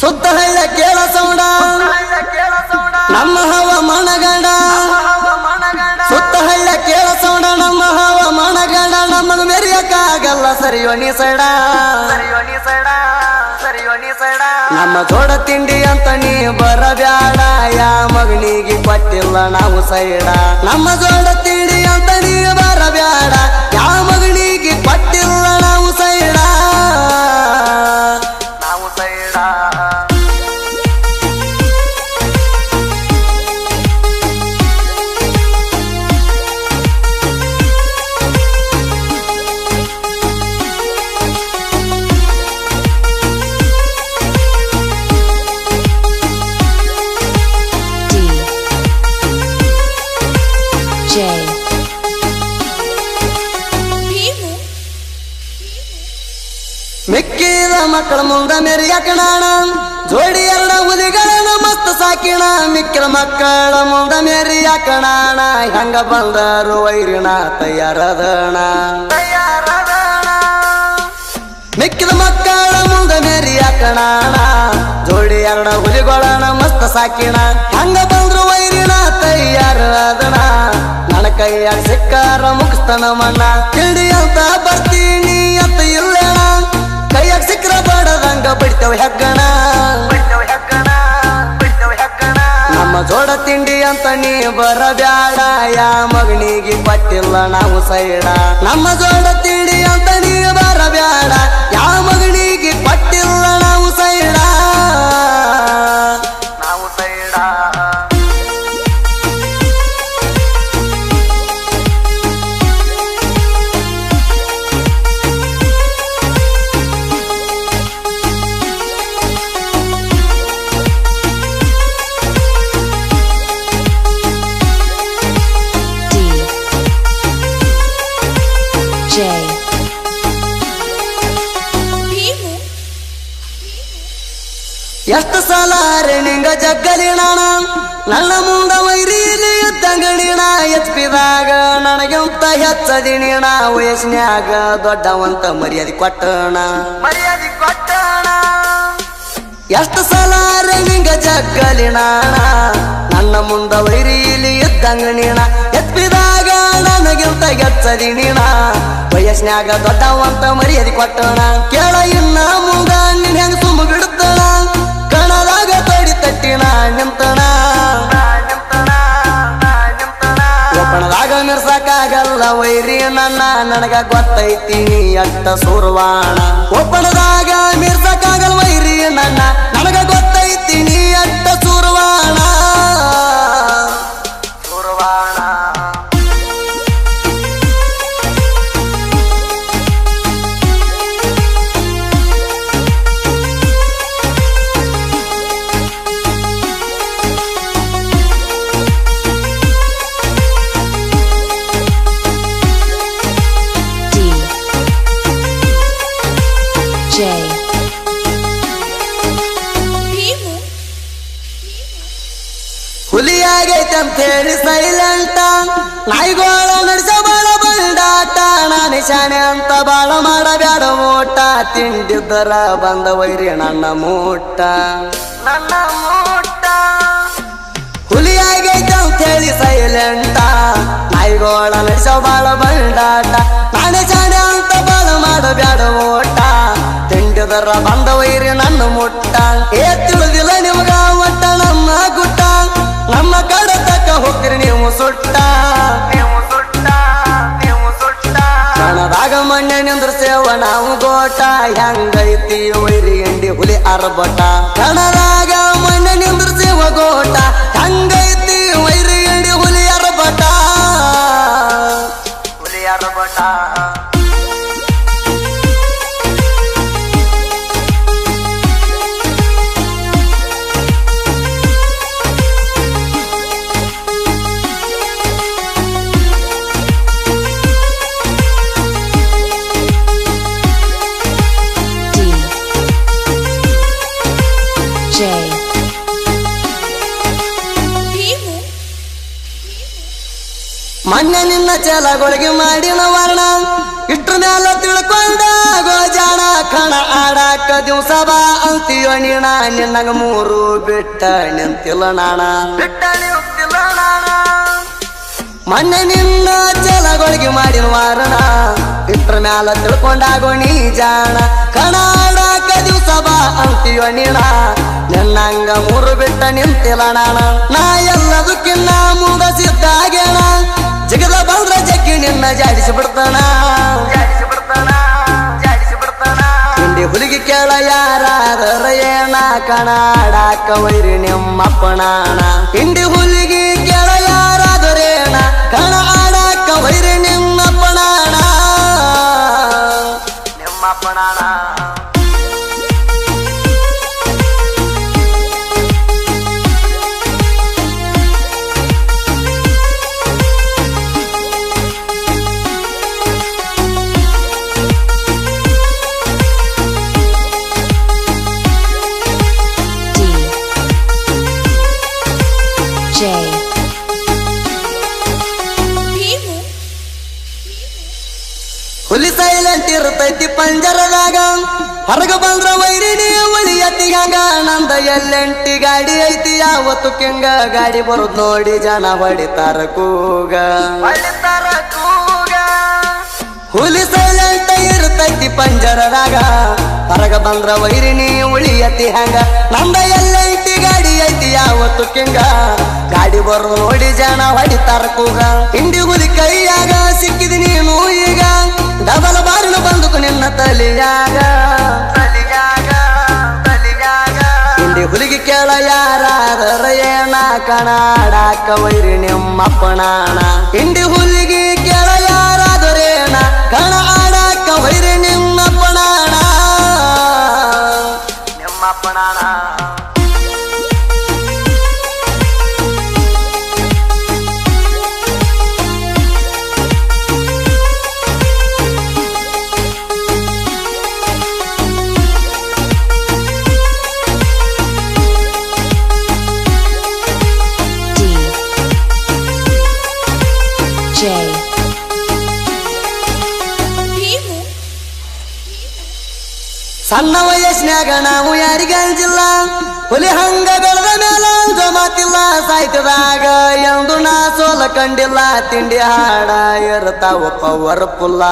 ಸುತ್ತ ಹಳ್ಳ ಕೇಳ ಸೌಂಡ ನಮ್ಮ ಹವಾಮಾನ ಗಂಡ ಸುತ್ತ ಹಳ್ಳ ಕೇಳ ಸೌಂಡ ನಮ್ಮ ಹವಾಮಾನ ಗಂಡ ನಮಗ ಮೆರಿಯಕ್ಕಾಗಲ್ಲ ಸರಿಯೋಣಿ ಸೈಡ ನಮ್ಮ ಜೋಡ ತಿಂಡಿ ಅಂತ ನೀ ಬರಬ್ಯಾಡ ಯಾ ಮಗನಿಗೆ ಕೊಟ್ಟಿಲ್ಲ ನಾವು ಸೈಡ ನಮ್ಮ ಜೋಡ ತಿಂಡಿ ಅಂತ ನೀ ಬರಬ್ಯಾಡ ಯಾ ಮಗನಿಗೆ ಕೊಟ್ಟಿಲ್ಲ ನಾವು ಸೈಡ ಮಿಕ್ಕಿದ ಮಕ್ಕಳ ಮುಂದ ಮೆರಿಯಾಕಣ ಜೋಡಿ ಎರಡ ಹುಲಿಗಳನ್ನ ಮಸ್ತ್ ಸಾಕಿಣ ಮಿಕ್ಕಿದ ಮಕ್ಕಳ ಮುಂದ ಮೆರಿಯಾಕಣ ಹೆಂಗ ಬಂದರು ವೈರಿಣ ತಯಾರದಣ ಮಿಕ್ಕಿದ ಮಕ್ಕಳ ಮುಂದ ಮೆರಿಯಾಕಣ ಜೋಡಿ ಎರಡ ಹುಲಿಗಳನ್ನ ಮಸ್ತ್ ಸಾಕಿಣ ಹೆಂಗ ಬಂದ್ರು ವೈರಿಣ ತಯಾರದಣ ನನ್ನ ಕೈಯಾಗ ಸಿಕ್ಕಾರ ಮುಗಿಸ್ತಾನ ಮಣ್ಣ ತಿಳಿ ಅಂತ ಬರ್ತೀನಿ ಅಂತ ಇಲ್ಲೇಣ ಕೈಯಾಗ ಸಿಕ್ರ ಬಡದಂಗ ಬಿಡ್ತೇವೆ ಹೆಗ್ಗಣ ನಮ್ಮ ಜೋಡ ತಿಂಡಿ ಅಂತ ನೀ ಬರಬ್ಯಾಡ ಯಾ ಮಗನಿಗೆ ಕೊಟ್ಟಿಲ್ಲ ನಾವು ಸೈಡ ನಮ್ಮ ಜೋಡ ತಿಂಡಿ ಅಂತ ನೀ ಬರಬ್ಯಾಡ ಯಾ ಮಗನಿಗೆ ಕೊಟ್ಟಿಲ್ಲ ನಾವು ಸೈಡ ಎಷ್ಟು ಸಲ ನಿಂಗ ಜಗ್ಗಲಿಣ ನನ್ನ ಮುಂದ ವೈರಿಲಿ ಇದ್ದಂಗಣಿಣ ಎಚ್ಪಿದಾಗ ನನಗಿಂತ ಹೆಚ್ಚದಿಣಿಣ ವಯಸ್ನ್ಯಾಗ ದೊಡ್ಡವಂತ ಮರ್ಯಾದೆ ಕೊಟ್ಟಣ ಎಷ್ಟು ಸಲ ನಿಂಗ ಜಗ್ಗಲಿಣ ನನ್ನ ಮುಂದ ವೈರಿಲಿ ಇದ್ದಂಗಣಿಣ ಎಚ್ಪಿದಾಗ ನನಗಿಂತ ಹೆಚ್ಚದಿಣಿಣ ವಯಸ್ನ್ಯಾಗ ದೊಡ್ಡವಂತ ಮರ್ಯಾದೆ ಕೊಟ್ಟಣ ಕೇಳ ಇನ್ನ ಮುಂದ ನಿನ್ ಹೆಂಗ ಸುಮ್ಮ ಬಿಡುತ್ತಣ ಕಣದಾಗ ತಡಿ ತಟ್ಟಿಣ ನಿಂತಣ ಒಪ್ಪಣದಾಗ ಮಿರ್ಸಕ್ಕಾಗಲ್ಲ ವೈರಿ ನನ್ನ ನನಗ ಗೊತ್ತೈತಿ ನೀ ಅಟ್ಟ ಸುರ್ವಾಣ ಒಪ್ಪಣದಾಗ ಮಿರ್ಸಕ್ಕಾಗಲ್ಲ ವೈರಿ ನನ್ನ ನನಗ ಗೊತ್ತೈತಿ ನೀ ಅಟ್ಟ ಸುರ್ವಾಣ ಹುಲಿಯಾಗೈತೆ ಅಂತ ಹೇಳಿ ಸೈಲೆಂಟ ನಾಯಿಗೋಳ ನಡೆಸ ಬಾಳ ಬಂಡಾಟ ನಾನು ಶಾಣೆ ಅಂತ ಬಾಳ ಮಾಡಬ್ಯಾಡ ಮೂಟ ತಿಂಡಿದ್ದರ ಬಂದ ವೈರಿ ನನ್ನ ಮೂಟ ಹುಲಿಯಾಗೈತೆ ಅಂತ ಹೇಳಿ ಸೈಲೆಂಟ ನಾಯಿಗೋಳ ನಡೆಸ ಬಾಳ ಬಂಡಾಟ ನಾನು ಶಾಣೆ ಅಂತ ಬಾಳ ಮಾಡಬ್ಯಾಡ ಮೂಟ ತಿಂಡಿದರ ಬಂದ ವೈರಿ ನನ್ನ ಮುಟ್ಟ ಏ ತಿಳಿದಿಲ್ಲ ನಿಮ್ಗ ಒಟ್ಟ ನಮ್ಮ ಗುಟ್ಟ ನಮ್ಮ ಕಡೆ ತಕ್ಕ ಹೋಗ್ತೀರಿ ನೀವು ಸುಟ್ಟ ಕಣದಾಗ ಮಣ್ಣೆ ನಿಂದ್ರ ಸೇವ ನಾವು ಗೋಟ ಹೆಂಗೈತಿ ವೈರಿ ಎಂಡಿ ಹುಲಿ ಅರ್ಬಟ ಕಣದಾಗ ಮಣ್ಣೆ ನಿಂದ್ರ ಸೇವ ಗೋಟ ಹೆಂಗೈತಿ ವೈರಿ ಎಂಡಿ ಹುಲಿ ಅರ್ಬಟ ಮೊನ್ನೆ ನಿನ್ನ ಚಲಗೊಳಗೆ ಮಾಡಿನ ವರ್ಣ ಇಟ್ರ ಮ್ಯಾಲ ತಿಳ್ಕೊಂಡ ಗೋಜಾಣ ಕಣ ಆಡಾಕ ದಿವಸ ಬಾ ಅಂತೀಯೋ ನೀಣ ನಿನ್ನಗ ಮೂರು ಬಿಟ್ಟ ನಿಂತಿಲ್ಲ ನಾಣ ಮೊನ್ನೆ ನಿನ್ನ ಚಲಗೊಳಗಿ ಮಾಡಿನ ವಾರಣ ಇಟ್ರ ಮ್ಯಾಲ ತಿಳ್ಕೊಂಡಾಗೋ ನೀ ಜಾಣ ಕಣ ಆಡಾಕ ದಿವಸ ಬಾ ಅಂತೀಯೋ ನೀಣ ನಿನ್ನಂಗ ಮೂರು ಬಿಟ್ಟ ನಿಂತಿಲ್ಲ ನಾಣ ನಾ ಎಲ್ಲದಕ್ಕಿನ್ನ ಮುಂದ ಸಿದ್ದಾಗೇಣ ಜಗದ ಬಂದ್ರ ಜಗ್ಗಿ ನಿನ್ನ ಜಾಡಿಸಿ ಬಿಡ್ತಾನ ತಿಂಡಿ ಹುಲಿಗೆ ಕೇಳ ಯಾರಾದರ ಏನ ಕಣಾಡಾಕ ವೈರಿ ನಿಮ್ಮಪ್ಪನಾಣ ತಿಂಡಿ ಹುಲಿಗೆ ಕೇಳ ಯಾರಾದರೇಣ ಕಣ ಆಡಾಕ ವೈರಿ ನಿಮ್ಮಪ್ಪನಾಣ ನಿಮ್ಮಪ್ಪನಾಣ ಹುಲಿ ಸೈಲೆಂಟ್ ಇರ್ತೈತಿ ಪಂಜರದಾಗ ಹೊರಗ ಬಂದ್ರ ವೈರಿನಿ ಉಳಿಯತಿ ಹಂಗ ನಂದ ಎಲ್ಲೆಂಟಿ ಗಾಡಿ ಐತಿ ಯಾವತ್ತು ಕೆಂಗ ಗಾಡಿ ಬರುದ್ ನೋಡಿ ಜನ ಹೊಡಿತಾರ ಕೂಗ ಹುಲಿ ಸೈಲೆಂಟ್ ಇರ್ತೈತಿ ಪಂಜರದಾಗ ಹೊರಗ ಬಂದ್ರ ವೈರಿನಿ ಉಳಿಯತಿ ಹಂಗ ನಂದ ಎಲ್ಲೆಂಟಿ ಗಾಡಿ ಐತಿ ಯಾವತ್ತು ಕೆಂಗ ಗಾಡಿ ಬರು ನೋಡಿ ಜನ ಹೊಡಿತಾರ ಕೂಗ ಹಿಂಡಿ ಹುಲಿ ಕೈಯಾಗ ಸಿಕ್ಕಿದಿ ನೀನು ಈಗ ಡಬಲ್ ಬಾರಿನ ಬಂದುಕು ನಿನ್ನ ತಲಿಯಾಗ ಹಿಂಡಿ ಹುಲಿಗೆ ಕೇಳ ಯಾರಾದರ ಏನ ಕಣಾಡಾಕ ವೈರಿ ನಿಮ್ಮಪ್ಪನಾಣ ಹಿಂಡಿ ಹುಲಿಗೆ ಕೇಳ ಯಾರಾದರೇನ ಕಣ ಆಡಾಕ ವೈರಿ ನಿಮ್ಮಪ್ಪನಾಣ ನಿಮ್ಮಪ್ಪನಾಣ ಸಣ್ಣ ವಯಸ್ಸಿನಾಗ ನಾವು ಯಾರಿಗೆ ಅಂಜಿಲ್ಲ ಹುಲಿ ಹಂಗ ಬೆಳೆದ ಮೇಲೆ ಅಂಜ ಮಾತಿಲ್ಲ ಸಾಯ್ತದಾಗ ಎಂದು ನಾ ಸೋಲ ಕಂಡಿಲ್ಲ ತಿಂಡಿ ಹಾಡ ಇರ್ತಾವ ಪವರ್ ಪುಲ್ಲ